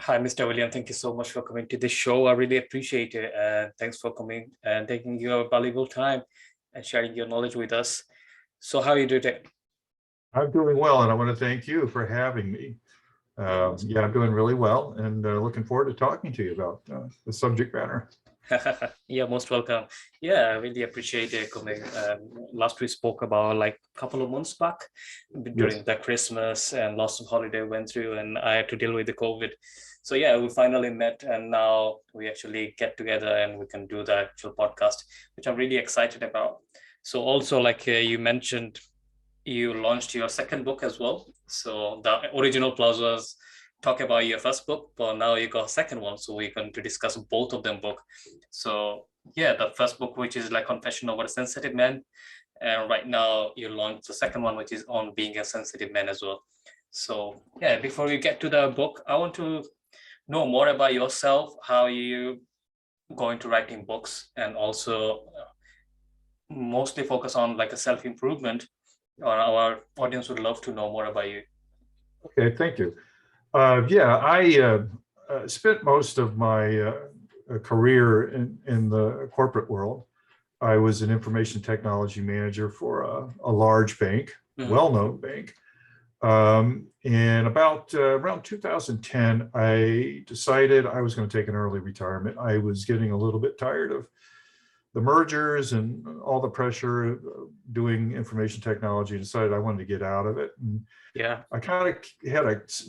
Hi, Mr. William. Thank you so much for coming to this show. I really appreciate it. And thanks for coming and taking your valuable time and sharing your knowledge with us. So, how are you doing today? I'm doing well, and I want to thank you for having me. Yeah, most, Yeah, I'm doing really well, and looking forward to talking to you about the subject matter. yeah, most welcome. Yeah, I really appreciate it coming. Last we spoke about like a couple of months back Yes. during the Christmas and lots of holiday went through, and I had to deal with the COVID. So yeah, we finally met, and now we actually get together and we can do the actual podcast, which I'm really excited about. So also, like you mentioned, you launched your second book as well. So the original clause was talk about your first book, but now you got a second one. So we're going to discuss both of them book. So yeah, the first book, which is like Confession of a Sensitive Man. And right now you launched the second one, which is on being a sensitive man as well. So yeah, before we get to the book, I want to know more about yourself, how you going to writing books, and also mostly focus on like a self-improvement. Our audience would love to know more about you. Okay, thank you. Yeah, I spent most of my career in the corporate world. I was an information technology manager for a large bank, Mhm. well-known bank. And about around 2010, I decided I was going to take an early retirement. I was getting a little bit tired of the mergers and all the pressure doing information technology. Decided I wanted to get out of it. And Yeah. I kind of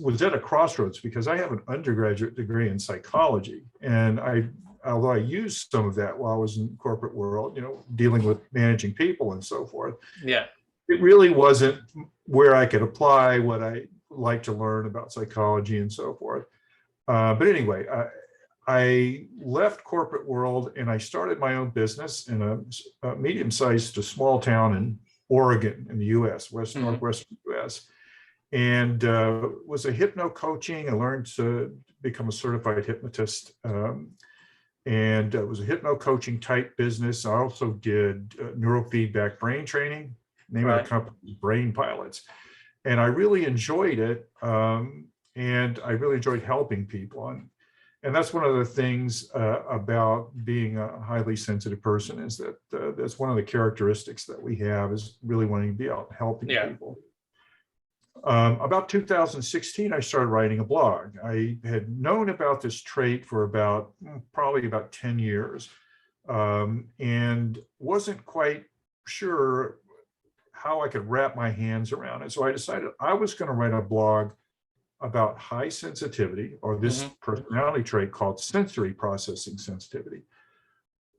was at a crossroads because I have an undergraduate degree in psychology, and although I used some of that while I was in corporate world, dealing with managing people and so forth, Yeah. it really wasn't where I could apply what I like to learn about psychology and so forth. But anyway, I left corporate world and I started my own business in a medium-sized to small town in Oregon in the U.S., Mhm. northwestern U.S., and was a hypno coaching. I learned to become a certified hypnotist, and it was a hypno coaching type business. I also did neurofeedback brain training. Name of the Right. company is Brain Pilots, and I really enjoyed it. And I really enjoyed helping people. And that's one of the things about being a highly sensitive person is that that's one of the characteristics that we have is really wanting to be out helping Yeah. people. About 2016, I started writing a blog. I had known about this trait for probably about 10 years, and wasn't quite sure how I could wrap my hands around it. So I decided I was going to write a blog about high sensitivity, or this Hmm. personality trait called sensory processing sensitivity,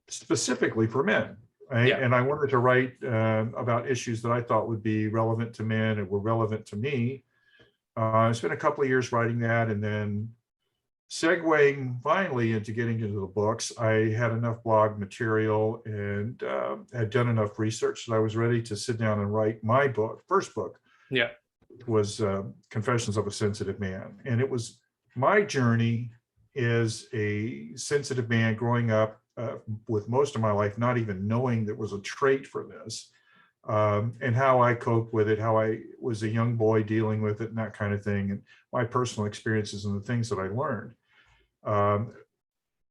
specifically for men. Right? Yeah. And I wanted to write about issues that I thought would be relevant to men and were relevant to me. I spent a couple of years writing that, and then segueing finally into getting into the books. I had enough blog material and had done enough research that I was ready to sit down and write my book, first book, Yeah. was Confessions of a Sensitive Man. And it was my journey as a sensitive man growing up with most of my life not even knowing there was a trait for this, and how I coped with it, how I was a young boy dealing with it and that kind of thing, and my personal experiences and the things that I learned. Um,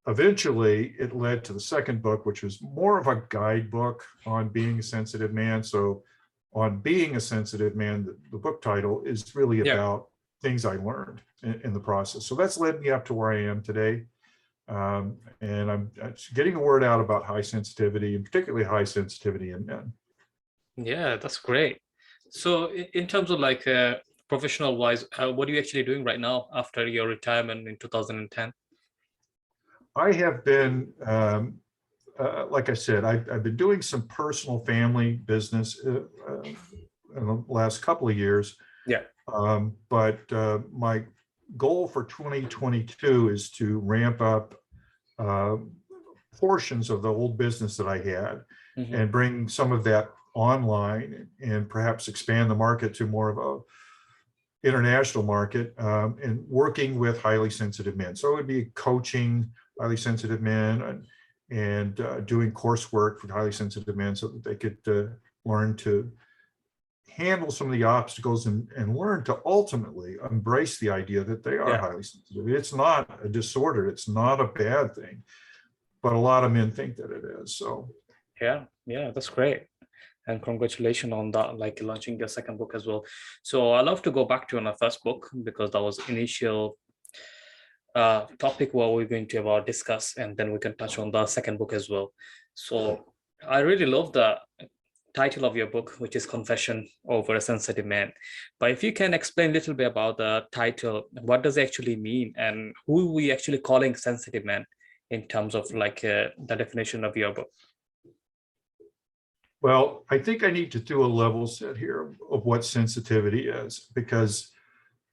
Eventually, it led to the second book, which was more of a guidebook on being a sensitive man. So on being a sensitive man, the book title is really Yeah. about things I learned in the process. So that's led me up to where I am today. And I'm getting the word out about high sensitivity, and particularly high sensitivity in men. Yeah. That's great. So, in terms of like professional wise, what are you actually doing right now after your retirement in 2010? I have been, like I said, I've been doing some personal family business in the last couple of years. Yeah. But my goal for 2022 is to ramp up uh, portions of the old business that I had Hmm. and bring some of that online and perhaps expand the market to more of a international market, and working with highly sensitive men. So it would be coaching highly sensitive men and doing coursework for highly sensitive men so that they could learn to handle some of the obstacles and learn to ultimately embrace the idea that they are Yeah. highly sensitive. It's not a disorder. It's not a bad thing, but a lot of men think that it is. So Yeah, that's great. And congratulations on that, like launching your second book as well. So I love to go back to our first book because that was initial topic what we're going to about discuss, and then we can touch on the second book as well. So I really love the title of your book, which is Confession Over a Sensitive Man. But if you can explain a little bit about the title, what does it actually mean, and who we actually calling sensitive man in terms of like the definition of your book? well, I think I need to do a level set here of what sensitivity is, because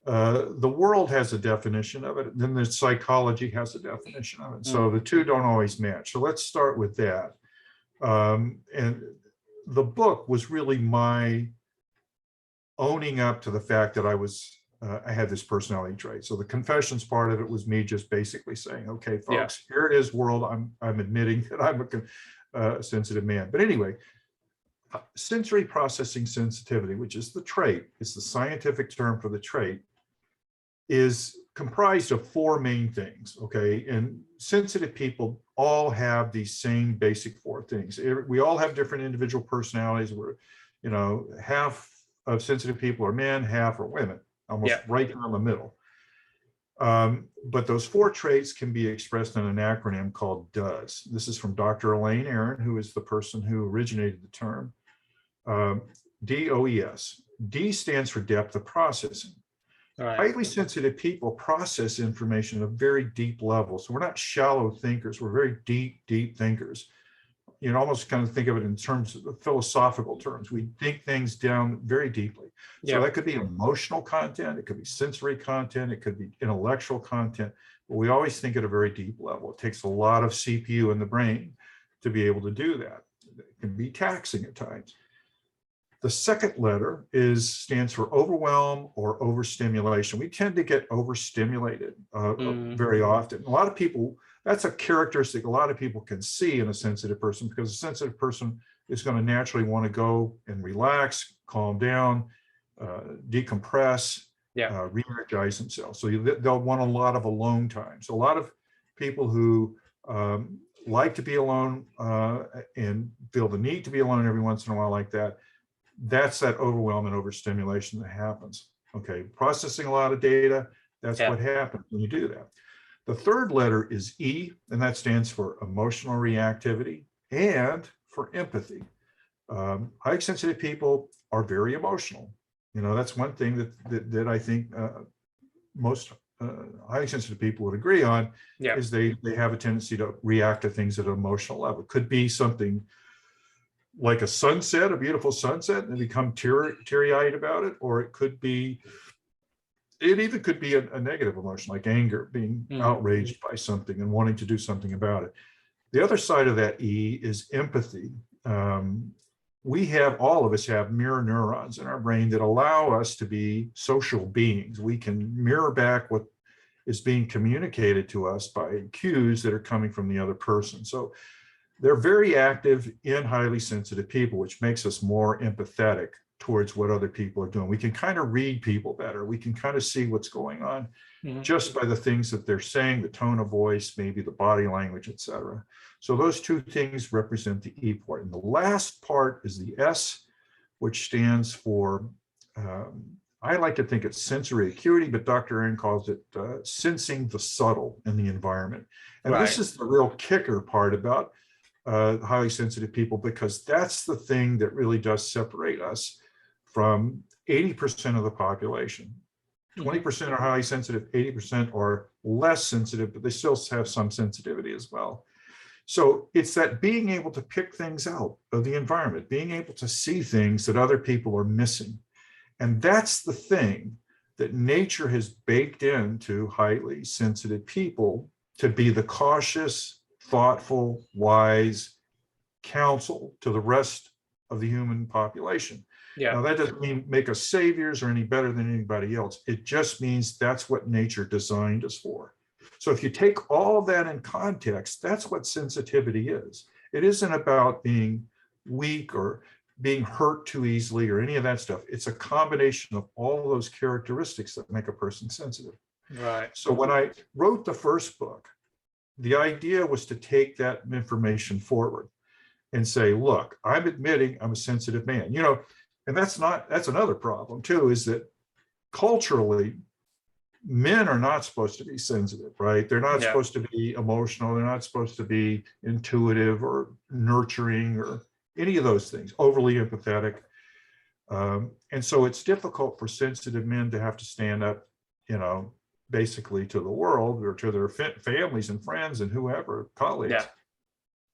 the world has a definition of it, then the psychology has a definition of it. So the two don't always match. So let's start with that. And the book was really my owning up to the fact that I had this personality trait. So the confessions part of it was me just basically saying, okay, folks, here it is, world. I'm admitting that I'm a sensitive man. But anyway, sensory processing sensitivity, which is the trait, it's the scientific term for the trait, is comprised of four main things, okay? And sensitive people all have these same basic four things. We all have different individual personalities. We're, half of sensitive people are men, half are women, almost right down the middle. But those four traits can be expressed in an acronym called DOES. This is from Dr. Elaine Aron, who is the person who originated the term. DOES. D stands for depth of processing. Right. Highly sensitive people process information at a very deep level. So we're not shallow thinkers. We're very deep thinkers. You know, almost kind of think of it in terms of philosophical terms. We think things down very deeply. So that could be emotional content. It could be sensory content. It could be intellectual content. But we always think at a very deep level. It takes a lot of CPU in the brain to be able to do that. It can be taxing at times. The second letter stands for overwhelm or overstimulation. We tend to get overstimulated very often. A lot of people, that's a characteristic a lot of people can see in a sensitive person, because a sensitive person is going to naturally want to go and relax, calm down, decompress, re-energize themselves. So they'll want a lot of alone time. So a lot of people who like to be alone and feel the need to be alone every once in a while like that, that's that overwhelm and overstimulation that happens. Okay, processing a lot of data, that's what happens when you do that. The third letter is E, and that stands for emotional reactivity and for empathy. High sensitive people are very emotional. You know, that's one thing that I think most highly sensitive people would agree on, is they have a tendency to react to things at an emotional level. It could be something like a sunset, a beautiful sunset, and become teary-eyed about it, or it even could be a negative emotion like anger, being outraged by something and wanting to do something about it. The other side of that E is empathy. All of us have mirror neurons in our brain that allow us to be social beings. We can mirror back what is being communicated to us by cues that are coming from the other person. So they're very active in highly sensitive people, which makes us more empathetic towards what other people are doing. We can kind of read people better. We can kind of see what's going on just by the things that they're saying, the tone of voice, maybe the body language, etc. So those two things represent the E part. And the last part is the S, which stands for, I like to think it's sensory acuity, but Dr. Aron calls it sensing the subtle in the environment. And this is the real kicker part about highly sensitive people, because that's the thing that really does separate us from 80% of the population. 20% are highly sensitive, 80% are less sensitive, but they still have some sensitivity as well. So it's that being able to pick things out of the environment, being able to see things that other people are missing. And that's the thing that nature has baked into highly sensitive people, to be the cautious, thoughtful, wise counsel to the rest of the human population. Now, that doesn't mean make us saviors or any better than anybody else. It just means that's what nature designed us for. So if you take all of that in context, that's what sensitivity is. It isn't about being weak or being hurt too easily or any of that stuff. It's a combination of all of those characteristics that make a person sensitive. Right. So when I wrote the first book, the idea was to take that information forward and say, look, I'm admitting I'm a sensitive man, and that's another problem too, is that culturally, men are not supposed to be sensitive, right? They're not supposed to be emotional. They're not supposed to be intuitive or nurturing or any of those things, overly empathetic. And so it's difficult for sensitive men to have to stand up, basically to the world or to their families and friends and whoever, colleagues,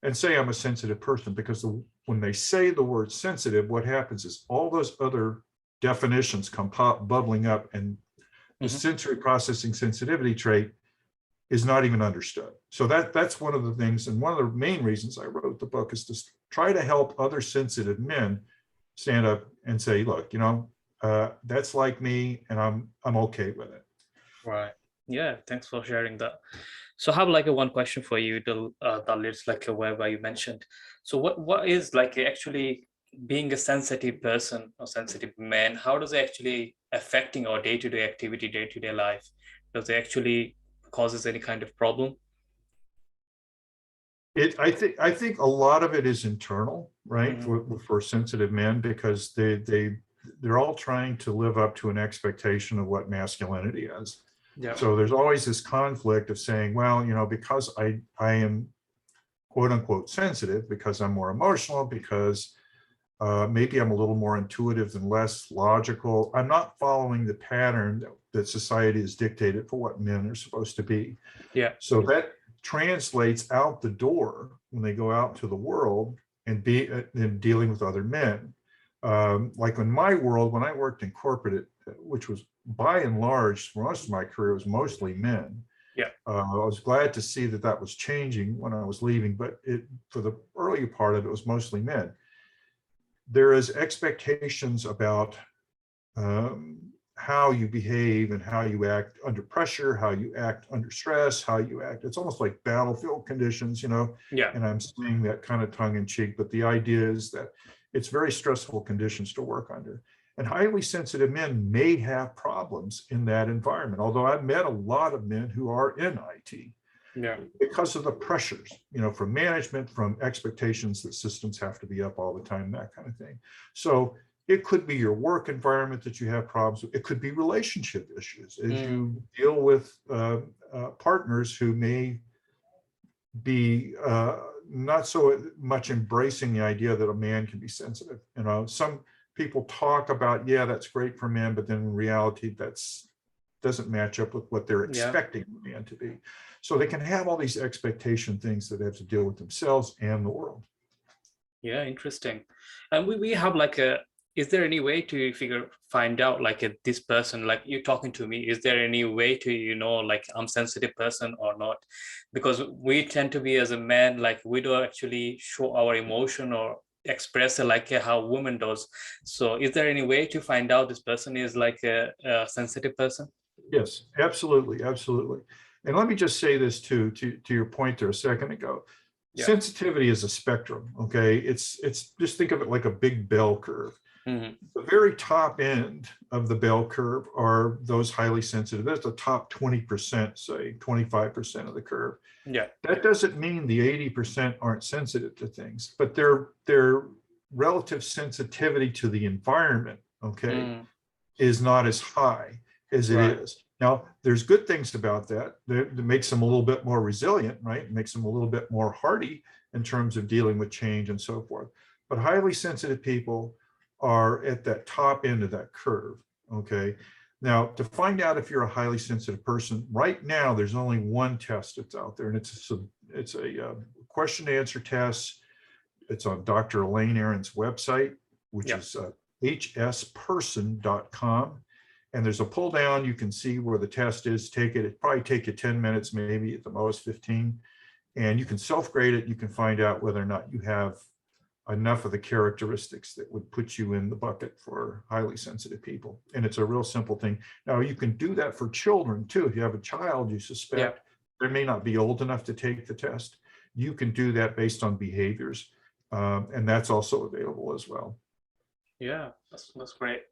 and say, I'm a sensitive person, because when they say the word sensitive, what happens is all those other definitions come bubbling up, and the sensory processing sensitivity trait is not even understood. So that's one of the things, and one of the main reasons I wrote the book is to try to help other sensitive men stand up and say, look, that's like me, and I'm okay with it. Right. Yeah. Thanks for sharing that. So I have like a one question for you, Dalit, like where you mentioned. So what is like actually being a sensitive person or sensitive man? How does it actually affecting our day-to-day activity, day-to-day life? Does it actually causes any kind of problem? I think a lot of it is internal, right, for sensitive men, because they're all trying to live up to an expectation of what masculinity is. Yeah. So there's always this conflict of saying, well, because I am quote unquote sensitive, because I'm more emotional, because maybe I'm a little more intuitive and less logical, I'm not following the pattern that society has dictated for what men are supposed to be. Yeah. So that translates out the door when they go out to the world and dealing with other men. Like in my world, when I worked in corporate, which was by and large, most of my career was mostly men. Yeah. I was glad to see that was changing when I was leaving, but for the earlier part of it was mostly men. There is expectations about how you behave and how you act under pressure, how you act under stress, how you act. It's almost like battlefield conditions, Yeah. And I'm saying that kind of tongue in cheek, but the idea is that it's very stressful conditions to work under. And highly sensitive men may have problems in that environment, although I've met a lot of men who are in IT. Yeah. Because of the pressures, from management, from expectations that systems have to be up all the time, that kind of thing. So it could be your work environment that you have problems with. It could be relationship issues as you deal with partners who may be not so much embracing the idea that a man can be sensitive. Some people talk about, that's great for men, but then in reality, doesn't match up with what they're expecting a man to be. So they can have all these expectation things that they have to deal with themselves and the world. Yeah, interesting. And we have like is there any way to find out like this person, like you're talking to me, is there any way to, like I'm sensitive person or not? Because we tend to be as a man, like we don't actually show our emotion or express it like how woman does. So is there any way to find out this person is like a sensitive person? Yes, absolutely. Absolutely. And let me just say this too, to your point there a second ago. Yeah. Sensitivity is a spectrum. Okay. It's just think of it like a big bell curve. The very top end of the bell curve are those highly sensitive. That's the top 20%, say 25% of the curve. Yeah. That doesn't mean the 80% aren't sensitive to things, but their relative sensitivity to the environment, is not as high as it is. Now, there's good things about that. That makes them a little bit more resilient, right? It makes them a little bit more hardy in terms of dealing with change and so forth. But highly sensitive people are at that top end of that curve, okay? Now, to find out if you're a highly sensitive person, right now, there's only one test that's out there, and it's a question and answer test. It's on Dr. Elaine Aron's website, which is hsperson.com. And there's a pull down, you can see where the test is, take it. It probably take you 10 minutes, maybe at the most 15. And you can self-grade it. You can find out whether or not you have enough of the characteristics that would put you in the bucket for highly sensitive people. And it's a real simple thing. Now, you can do that for children too. If you have a child you suspect they may not be old enough to take the test, you can do that based on behaviors. And that's also available as well. Yeah, that's great.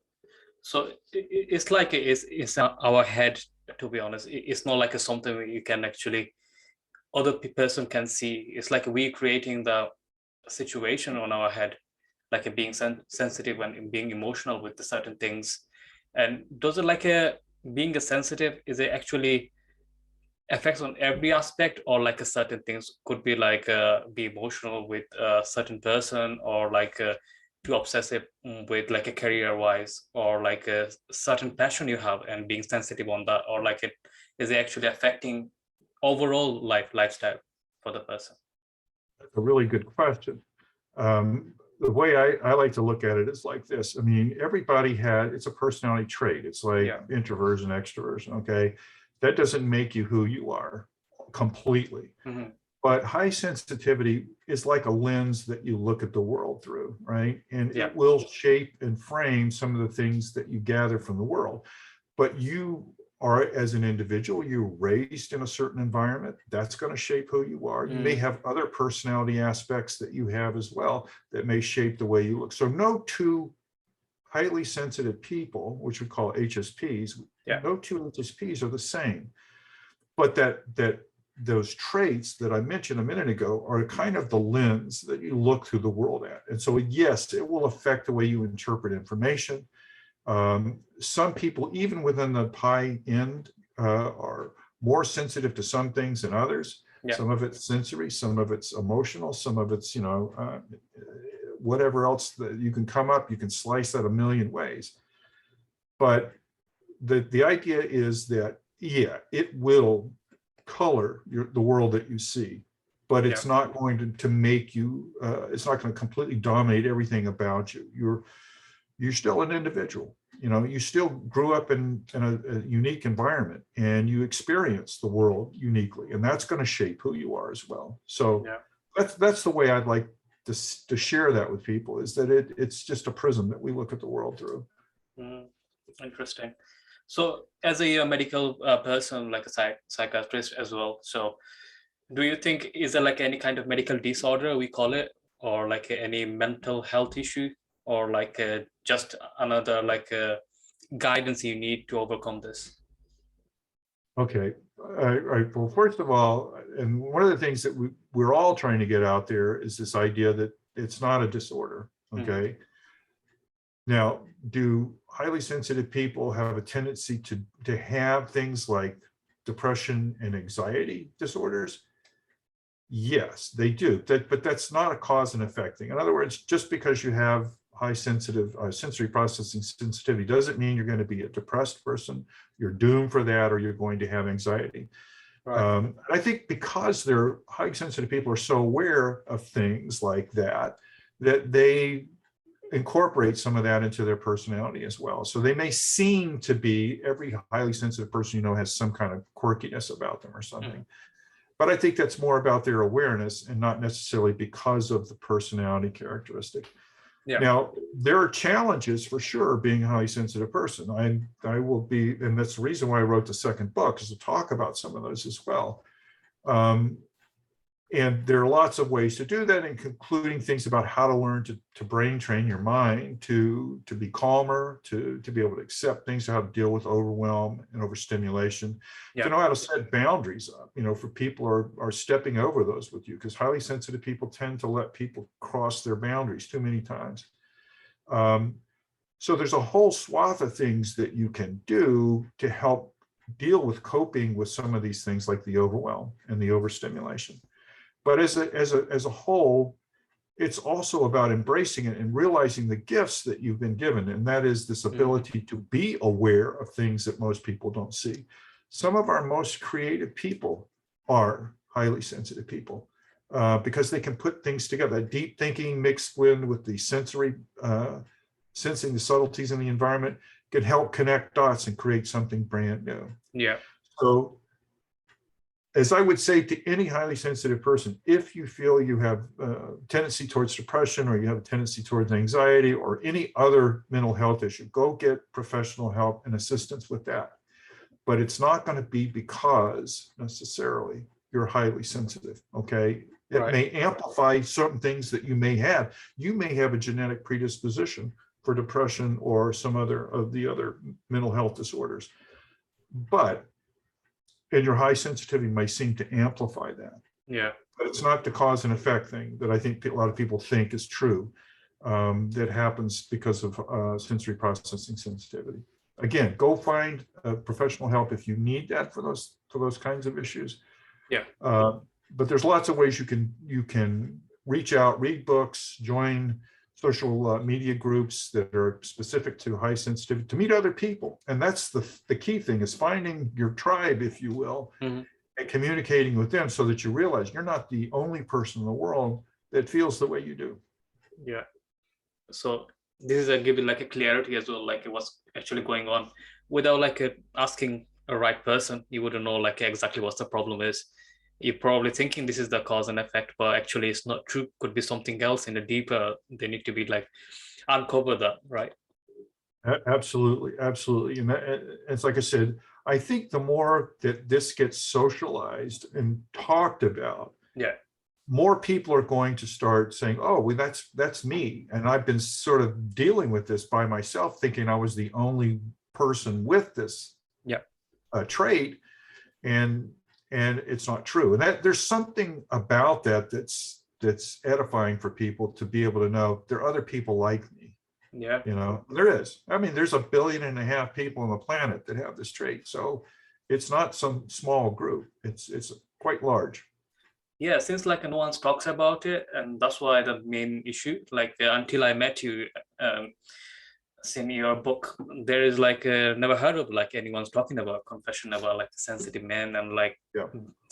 So it's like it's our head, to be honest. It's not like a something where you can actually other person can see. It's like we creating the situation on our head, like being sensitive and being emotional with the certain things. And does it like a being a sensitive? Is it actually affects on every aspect, or like a certain things could be like be emotional with a certain person, or like too obsessive with like a career wise, or like a certain passion you have and being sensitive on that, or like it is it actually affecting overall lifestyle for the person? A really good question. The way I like to look at it is like this. I mean, everybody it's a personality trait. It's like Yeah. introversion, extroversion. Okay. That doesn't make you who you are completely. Hmm. But high sensitivity is like a lens that you look at the world through, right? And Yeah. it will shape and frame some of the things that you gather from the world. But you are, as an individual, you're raised in a certain environment. That's going to shape who you are. You may Mm. have other personality aspects that you have as well that may shape the way you look. So no two highly sensitive people, which we call HSPs, Yeah. no two HSPs are the same. But that those traits that I mentioned a minute ago are kind of the lens that you look through the world at. And so, yes, it will affect the way you interpret information. Some people, even within the high end, are more sensitive to some things than others. Yeah. Some of it's sensory, some of it's emotional, some of it's, whatever else that you can come up, you can slice that a million ways. But the idea is that, yeah, it will color the world that you see, but Yeah. it's not going to make you, it's not going to completely dominate everything about you. You're still an individual. You still grew up in a unique environment, and you experience the world uniquely, and that's going to shape who you are as well. So Yeah. that's the way I'd like to share that with people, is that it's just a prism that we look at the world through. Mm. Interesting. So as a medical person, like a psychiatrist as well, so do you think is there like any kind of medical disorder we call it, or like any mental health issue, or like just another like guidance you need to overcome this? Okay. Well, first of all, and one of the things that we're all trying to get out there is this idea that it's not a disorder. Mhm. Okay. Now, do highly sensitive people have a tendency to have things like depression and anxiety disorders? Yes, they do. But that's not a cause and effect thing. In other words, just because you have high sensory processing sensitivity doesn't mean you're going to be a depressed person. You're doomed for that, or you're going to have anxiety. Right. I think because they're high sensitive people are so aware of things like that they incorporate some of that into their personality as well. So they may seem to be, every highly sensitive person has some kind of quirkiness about them or something. Mhm. But I think that's more about their awareness and not necessarily because of the personality characteristic. Yeah. Now, there are challenges for sure being a highly sensitive person. I will be, and that's the reason why I wrote the second book, is to talk about some of those as well. And there are lots of ways to do that, including things about how to learn to brain train your mind to be calmer, to be able to accept things, how to deal with overwhelm and overstimulation, Yeah. to know how to set boundaries up, for people are stepping over those with you, because highly sensitive people tend to let people cross their boundaries too many times. So there's a whole swath of things that you can do to help deal with coping with some of these things, like the overwhelm and the overstimulation. But as a whole, it's also about embracing it and realizing the gifts that you've been given. And that is this ability to be aware of things that most people don't see. Some of our most creative people are highly sensitive people, because they can put things together. Deep thinking mixed with the sensory, sensing the subtleties in the environment, can help connect dots and create something brand new. Yeah. So, as I would say to any highly sensitive person, if you feel you have a tendency towards depression, or you have a tendency towards anxiety, or any other mental health issue, go get professional help and assistance with that. But it's not going to be because necessarily you're highly sensitive, okay? It Right. may amplify certain things that you may have. You may have a genetic predisposition for depression or some other of the other mental health disorders. But, and your high sensitivity may seem to amplify that. Yeah. But it's not the cause and effect thing that I think a lot of people think is true. That happens because of sensory processing sensitivity. Again, go find professional help if you need that for those kinds of issues. Yeah. But there's lots of ways you can reach out, read books, join social media groups that are specific to high sensitivity, to meet other people. And that's the key thing, is finding your tribe, if you will, Mm-hmm. and communicating with them so that you realize you're not the only person in the world that feels the way you do. Yeah. So this is a giving like a clarity as well, like what's actually going on. Without like asking a right person, you wouldn't know like exactly what the problem is. You're probably thinking this is the cause and effect, but actually it's not true. Could be something else in the deeper. They need to be like uncover that, right? Absolutely, absolutely. And it's like I said, I think the more that this gets socialized and talked about, yeah, more people are going to start saying, oh, well, that's me. And I've been sort of dealing with this by myself, thinking I was the only person with this trait. And it's not true. And that there's something about that that's edifying for people to be able to know there are other people like me. Yeah. You know, there is. I mean, there's 1.5 billion people on the planet that have this trait. So it's not some small group. It's quite large. Yeah, since like no one talks about it, and that's why the main issue. Like until I met you, in your book, there is like never heard of like anyone's talking about confession about like sensitive men and like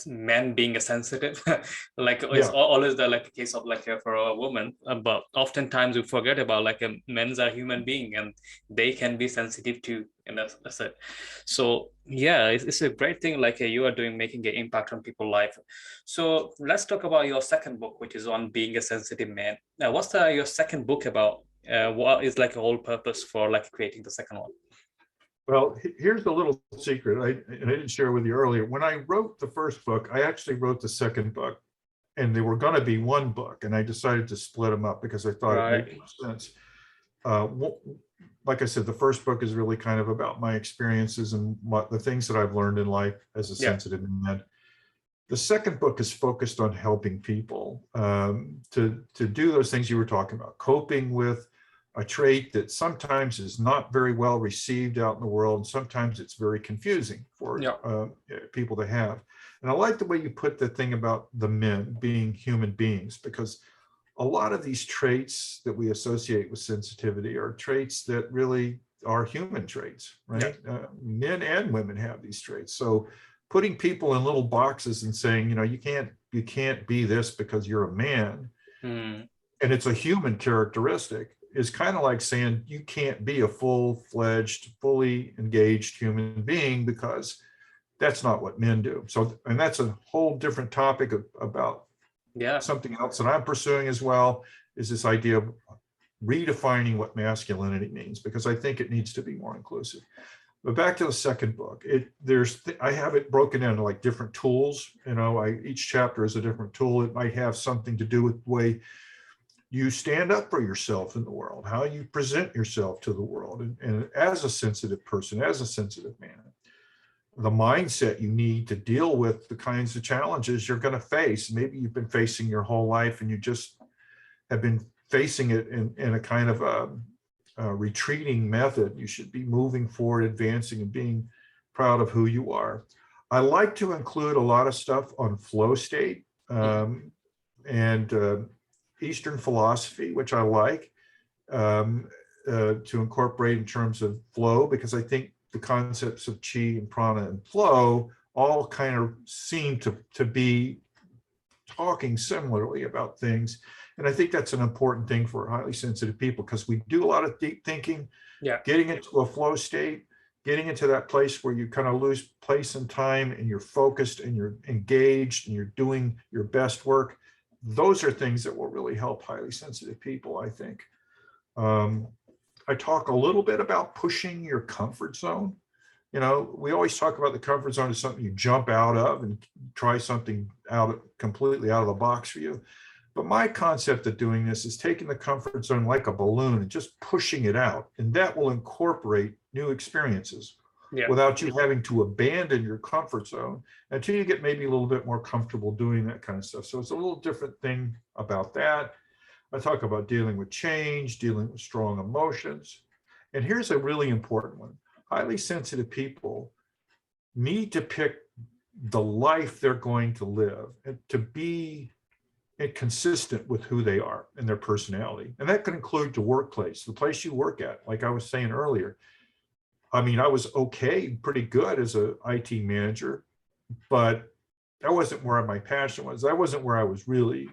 men being a sensitive. Like it's always the like case of like for a woman, but oftentimes we forget about like men's are human being and they can be sensitive too, and that's it. So yeah, it's a great thing like you are doing, making an impact on people's life. So let's talk about your second book, which is on being a sensitive man. Now, what's your second book about? What is like a whole purpose for like creating the second one? Well, here's the little secret, and I didn't share with you earlier. When I wrote the first book, I actually wrote the second book, and they were going to be one book, and I decided to split them up because I thought it made more sense. Like I said, the first book is really kind of about my experiences and what the things that I've learned in life as a sensitive man. The second book is focused on helping people to do those things you were talking about, coping with a trait that sometimes is not very well received out in the world, and sometimes it's very confusing for people to have. And I like the way you put the thing about the men being human beings, because a lot of these traits that we associate with sensitivity are traits that really are human traits, right? Men and women have these traits. So putting people in little boxes and saying, you know, you can't be this because you're a man, and it's a human characteristic, is kind of like saying you can't be a full-fledged, fully engaged human being because that's not what men do. So, and that's a whole different topic about something else that I'm pursuing as well, is this idea of redefining what masculinity means, because I think it needs to be more inclusive. But back to the second book, I have it broken into like different tools. You know, each chapter is a different tool. It might have something to do with the way you stand up for yourself in the world, how you present yourself to the world, and as a sensitive person, as a sensitive man, the mindset you need to deal with the kinds of challenges you're going to face. Maybe you've been facing your whole life and you just have been facing it in a kind of a retreating method. You should be moving forward, advancing, and being proud of who you are. I like to include a lot of stuff on flow state and Eastern philosophy, which I like to incorporate in terms of flow, because I think the concepts of chi and prana and flow all kind of seem to be talking similarly about things. And I think that's an important thing for highly sensitive people, because we do a lot of deep thinking, getting into a flow state, getting into that place where you kind of lose place and time and you're focused and you're engaged and you're doing your best work. Those are things that will really help highly sensitive people, I think. I talk a little bit about pushing your comfort zone. You know, we always talk about the comfort zone as something you jump out of and try something completely out of the box for you. But my concept of doing this is taking the comfort zone like a balloon and just pushing it out. And that will incorporate new experiences without you having to abandon your comfort zone until you get maybe a little bit more comfortable doing that kind of stuff. So it's a little different thing about that. I talk about dealing with change, dealing with strong emotions. And here's a really important one. Highly sensitive people need to pick the life they're going to live and to be consistent with who they are and their personality. And that could include the workplace, the place you work at. Like I was saying earlier, I mean, I was okay, pretty good as a IT manager, but that wasn't where my passion was. That wasn't where I was really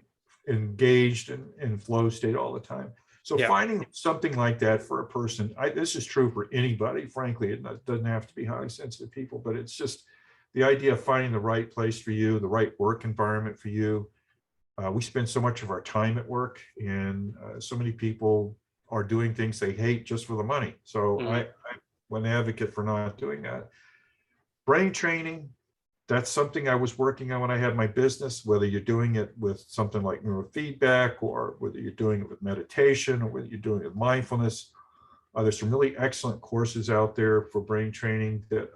engaged in flow state all the time. So finding something like that for a person, this is true for anybody, frankly. It doesn't have to be highly sensitive people, but it's just the idea of finding the right place for you, the right work environment for you. We spend so much of our time at work, and so many people are doing things they hate just for the money. So I'm an advocate for not doing that. Brain training, that's something I was working on when I had my business, whether you're doing it with something like neurofeedback, or whether you're doing it with meditation, or whether you're doing it with mindfulness. There's some really excellent courses out there for brain training that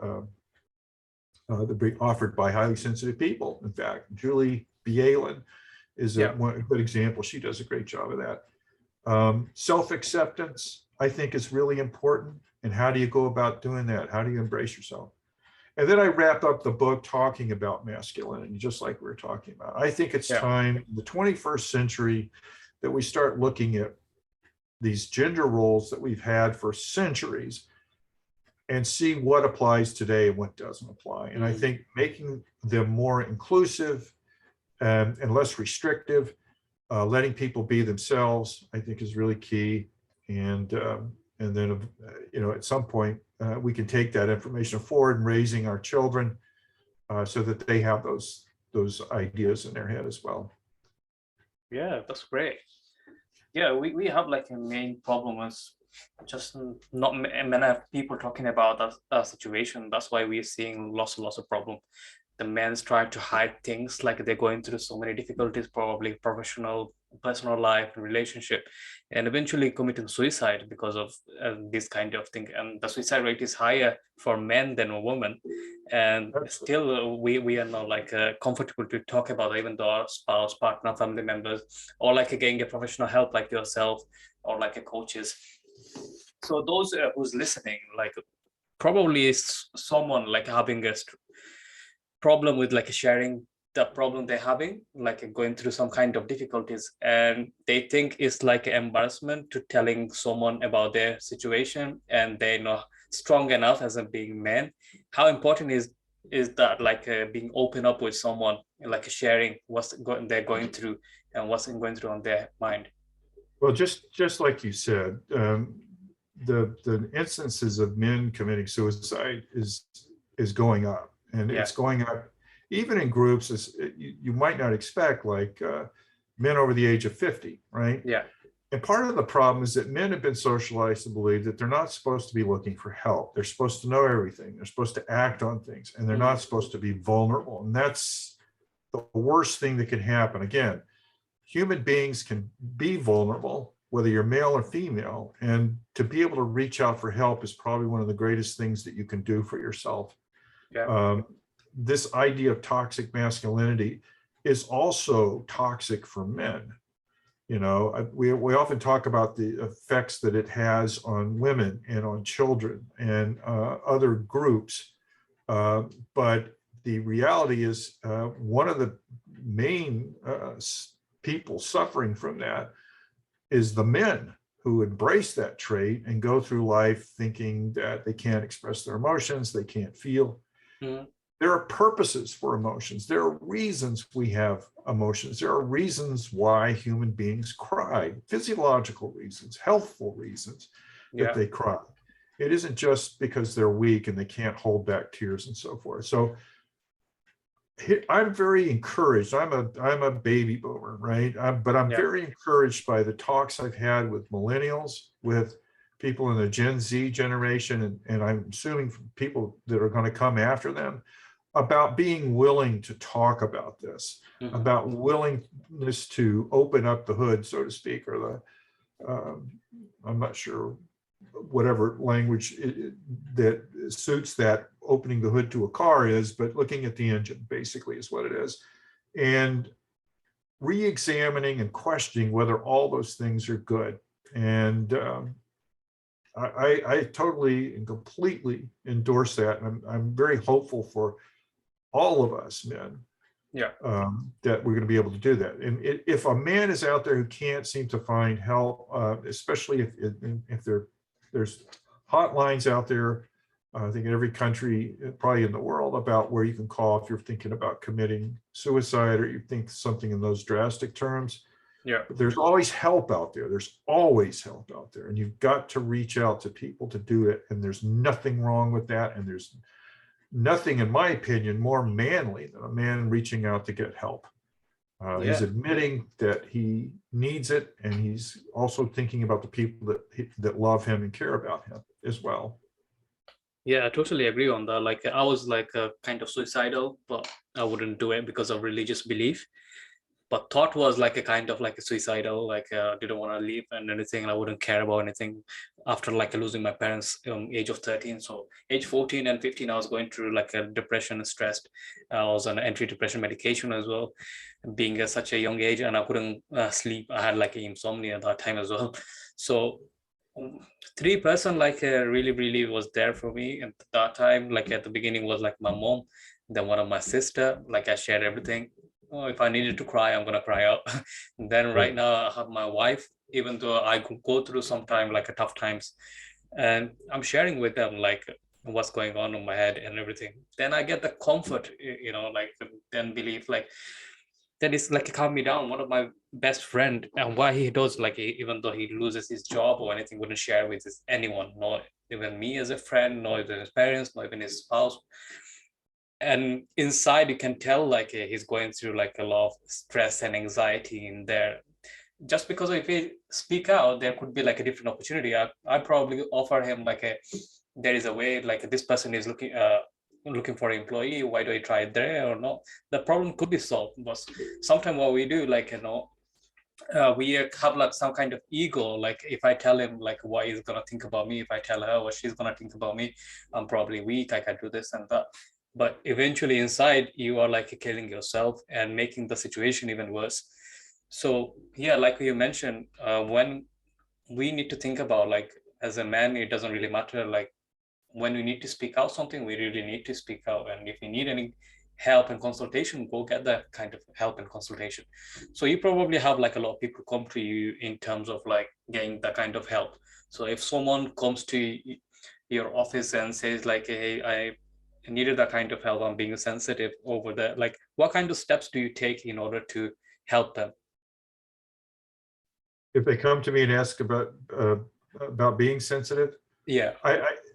they're being offered by highly sensitive people. In fact, Julie Bielen is a good example. She does a great job of that. Self-acceptance, I think, is really important. And how do you go about doing that? How do you embrace yourself? And then I wrap up the book talking about masculinity, just like we were talking about. I think it's time in the 21st century that we start looking at these gender roles that we've had for centuries and see what applies today and what doesn't apply. And I think making them more inclusive and less restrictive, letting people be themselves, I think is really key. And then, at some point, we can take that information forward in raising our children so that they have those ideas in their head as well. Yeah, that's great. Yeah, we have like a main problem is just not many people talking about that situation. That's why we're seeing lots of problem. The men's trying to hide things, like they're going through so many difficulties, probably professional, personal life, relationship, and eventually committing suicide because of this kind of thing. And the suicide rate is higher for men than a woman. And still, we are not like comfortable to talk about it, even though our spouse, partner, family members, or like getting a professional help like yourself, or like a coaches. So those who's listening, like probably is someone like having a problem with like sharing the problem they're having, like going through some kind of difficulties, and they think it's like an embarrassment to telling someone about their situation, and they're not strong enough as a being men. How important is that, like being open up with someone, like sharing they're going through and what's going through on their mind? Well, just like you said, the instances of men committing suicide is going up, and it's going up even in groups as you might not expect, like men over the age of 50, right? Yeah. And part of the problem is that men have been socialized to believe that they're not supposed to be looking for help. They're supposed to know everything. They're supposed to act on things, and they're not supposed to be vulnerable. And that's the worst thing that can happen. Again, human beings can be vulnerable, whether you're male or female, and to be able to reach out for help is probably one of the greatest things that you can do for yourself. Yeah. This idea of toxic masculinity is also toxic for men. We often talk about the effects that it has on women and on children and other groups. But the reality is one of the main people suffering from that is the men who embrace that trait and go through life thinking that they can't express their emotions, they can't feel. There are purposes for emotions. There are reasons we have emotions. There are reasons why human beings cry, physiological reasons, healthful reasons that they cry. It isn't just because they're weak and they can't hold back tears and so forth. So I'm very encouraged. I'm a baby boomer, right? But I'm very encouraged by the talks I've had with millennials, with people in the Gen Z generation, and I'm assuming people that are going to come after them. about being willing to talk about this, about willingness to open up the hood, so to speak, or the, I'm not sure, whatever language that suits that opening the hood to a car is, but looking at the engine basically is what it is. And re-examining and questioning whether all those things are good. And I totally and completely endorse that. And I'm very hopeful for all of us men, that we're going to be able to do that. And if a man is out there who can't seem to find help, especially if there's hotlines out there, I think in every country, probably in the world, about where you can call if you're thinking about committing suicide or you think something in those drastic terms. Yeah. But there's always help out there. There's always help out there. And you've got to reach out to people to do it. And there's nothing wrong with that. And there's nothing, in my opinion, more manly than a man reaching out to get help. He's admitting that he needs it. And he's also thinking about the people that love him and care about him as well. Yeah, I totally agree on that. Like I was like kind of suicidal, but I wouldn't do it because of religious belief. But thought was like a kind of like a suicidal, like didn't want to leave and anything. And I wouldn't care about anything after like losing my parents age of 13. So age 14 and 15, I was going through like a depression and stressed. I was on anti-depression medication as well, being at such a young age, and I couldn't sleep. I had like insomnia at that time as well. So three person like really was there for me at that time. Like at the beginning was like my mom, then one of my sister. Like I shared everything. Oh, if I needed to cry, I'm gonna cry out. Then right now I have my wife, even though I could go through sometime like a tough times, and I'm sharing with them like what's going on in my head and everything. Then I get the comfort, like then believe like that is like calm me down. One of my best friend, and why he does like even though he loses his job or anything, wouldn't share with anyone, not even me as a friend, not even his parents, not even his spouse. And inside you can tell like he's going through like a lot of stress and anxiety in there. Just because if he speak out, there could be like a different opportunity. I probably offer him like there is a way, like this person is looking for an employee, why do I try it there or not? The problem could be solved. But sometimes what we do, like we have like some kind of ego. Like if I tell him like what he's gonna think about me, if I tell her what she's gonna think about me, I'm probably weak, I can do this and that. But eventually inside you are like killing yourself and making the situation even worse. So yeah, like you mentioned, when we need to think about like as a man, it doesn't really matter. Like when we need to speak out something, we really need to speak out. And if you need any help and consultation, go get that kind of help and consultation. So you probably have like a lot of people come to you in terms of like getting that kind of help. So if someone comes to your office and says like, hey, I needed that kind of help, I'm being sensitive over there, like what kind of steps do you take in order to help them? If they come to me and ask about being sensitive, Yeah.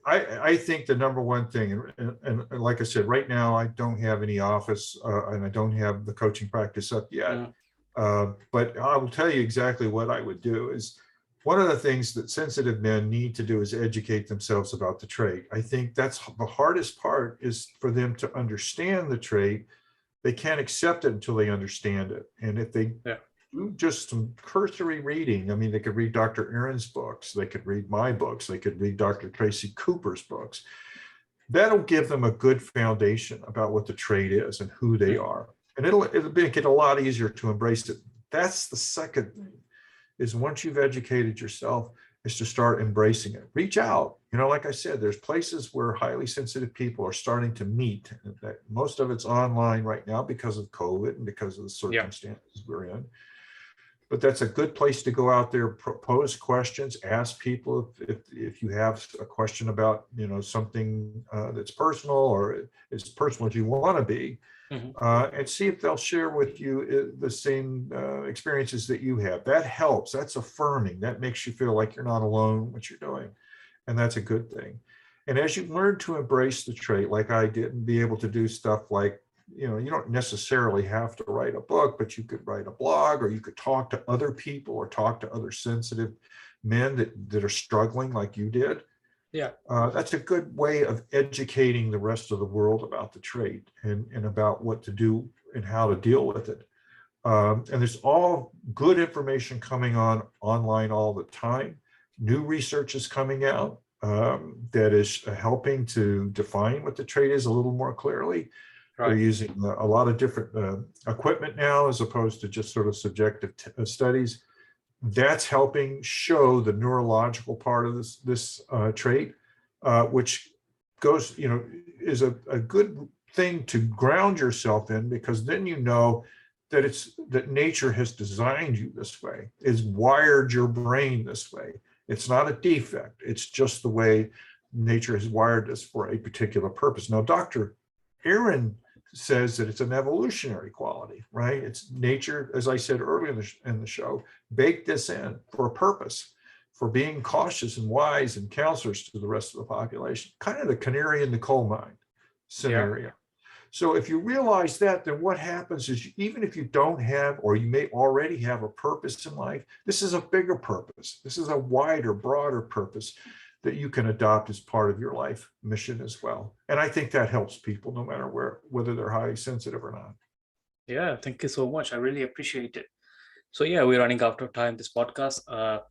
I think the number one thing, and like I said, right now I don't have any office and I don't have the coaching practice up yet. But I will tell you exactly what I would do is one of the things that sensitive men need to do is educate themselves about the trait. I think that's the hardest part, is for them to understand the trait. They can't accept it until they understand it. And if they do just some cursory reading, I mean, they could read Dr. Aaron's books, they could read my books, they could read Dr. Tracy Cooper's books. That'll give them a good foundation about what the trait is and who they are. And it'll make it a lot easier to embrace it. That's the second thing, is once you've educated yourself, is to start embracing it. Reach out. Like I said, there's places where highly sensitive people are starting to meet. Most of it's online right now because of COVID and because of the circumstances we're in. But that's a good place to go out there, pose questions, ask people if you have a question about, something that's personal or as personal as you want to be. And see if they'll share with you the same experiences that you have. That helps. That's affirming. That makes you feel like you're not alone in what you're doing. And that's a good thing. And as you learn to embrace the trait, like I did, and be able to do stuff like, you don't necessarily have to write a book, but you could write a blog, or you could talk to other people or talk to other sensitive men that are struggling like you did. Yeah. That's a good way of educating the rest of the world about the trait and about what to do and how to deal with it. And there's all good information coming on online all the time. New research is coming out that is helping to define what the trait is a little more clearly. They're Right. using a lot of different equipment now, as opposed to just sort of subjective studies. That's helping show the neurological part of this trait, which goes, is a good thing to ground yourself in, because then you know that nature has designed you this way, is wired your brain this way. It's not a defect. It's just the way nature has wired us for a particular purpose. Now, Dr. Aaron says that it's an evolutionary quality, right? It's nature, as I said earlier in the show, baked this in for a purpose, for being cautious and wise and counselors to the rest of the population, kind of the canary in the coal mine scenario. Yeah. So if you realize that, then what happens is, even if you don't have, or you may already have, a purpose in life, this is a bigger purpose. This is a wider, broader purpose that you can adopt as part of your life mission as well. And I think that helps people no matter whether they're highly sensitive or not. Yeah, thank you so much. I really appreciate it. So yeah, we're running out of time this podcast.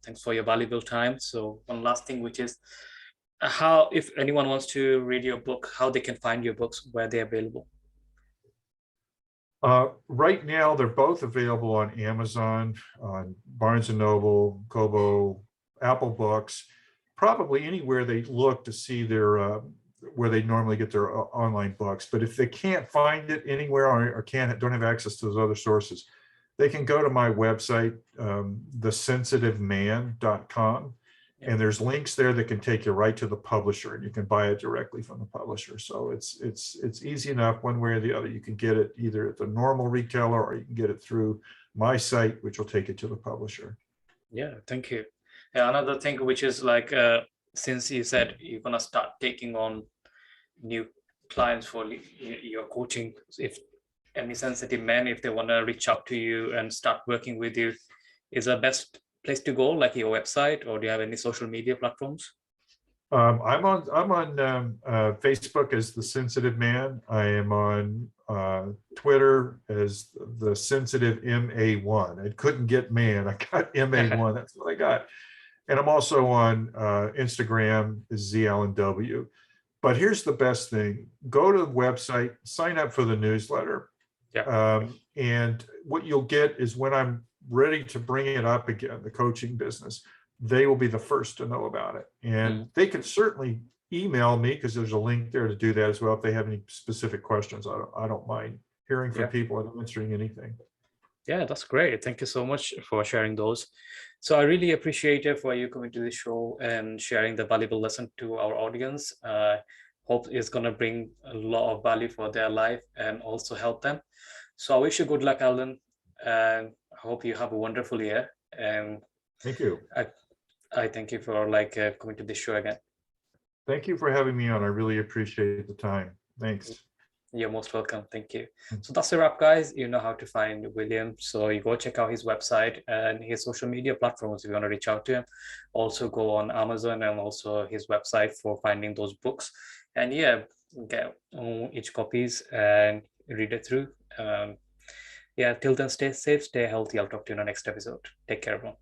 Thanks for your valuable time. So one last thing, which is how, if anyone wants to read your book, how they can find your books, where they're available. Right now, they're both available on Amazon, on Barnes & Noble, Kobo, Apple Books, probably anywhere they look to see their where they normally get their online books. But if they can't find it anywhere, or don't have access to those other sources, they can go to my website, thesensitiveman.com. And there's links there that can take you right to the publisher, and you can buy it directly from the publisher. So it's easy enough, one way or the other. You can get it either at the normal retailer, or you can get it through my site, which will take you to the publisher. Yeah, thank you. Yeah, another thing, which is like, since you said you're gonna start taking on new clients for your coaching, if any sensitive men, if they wanna reach out to you and start working with you, is the best place to go, like your website, or do you have any social media platforms? I'm on Facebook as The Sensitive Man. I am on Twitter as The Sensitive MA1. I couldn't get man, I got MA1. That's what I got. And I'm also on Instagram as ZAllenW. But here's the best thing: go to the website, sign up for the newsletter. Yeah. And what you'll get is, when I'm ready to bring it up again, the coaching business, they will be the first to know about it. And they can certainly email me, because there's a link there to do that as well. If they have any specific questions, I don't mind hearing from people and answering anything. Yeah, that's great. Thank you so much for sharing those. So I really appreciate it for you coming to the show and sharing the valuable lesson to our audience. Hope it's going to bring a lot of value for their life and also help them. So I wish you good luck, Allen, and I hope you have a wonderful year. And thank you. I thank you for coming to this show again. Thank you for having me on. I really appreciate the time. Thanks. You're most welcome. Thank you. So that's a wrap, guys. You know how to find William. So you go check out his website and his social media platforms if you want to reach out to him. Also go on Amazon and also his website for finding those books. And yeah, get each copies and read it through. Yeah, till then, stay safe, stay healthy. I'll talk to you in the next episode. Take care, everyone.